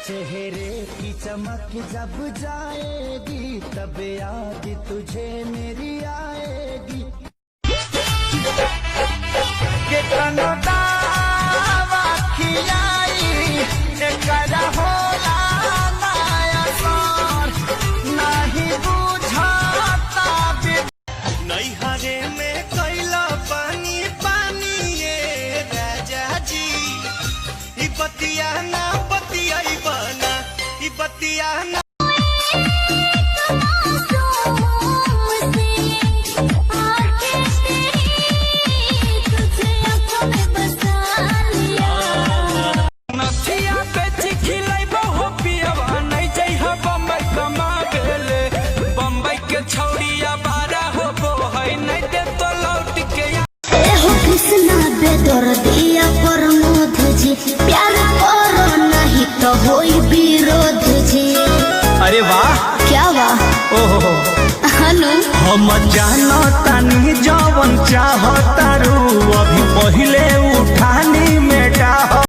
चेहरे की चमक जब जाएगी तब याद तुझे मेरी आएगी। कितनो दावा खियाई एकरा होला माया सार नहीं बुझाता नैहरे में कैला पानी पानी ये राजा जी ई बतिया ना बतियाई बना ई बतिया ना दिया प्रमोद जी प्यार करो नहीं तो होई विरोध जी। अरे वाह क्या वाह ओहो हनु हम जानो तानी जवन चाहतारू अभी पहिले उठानी में डाह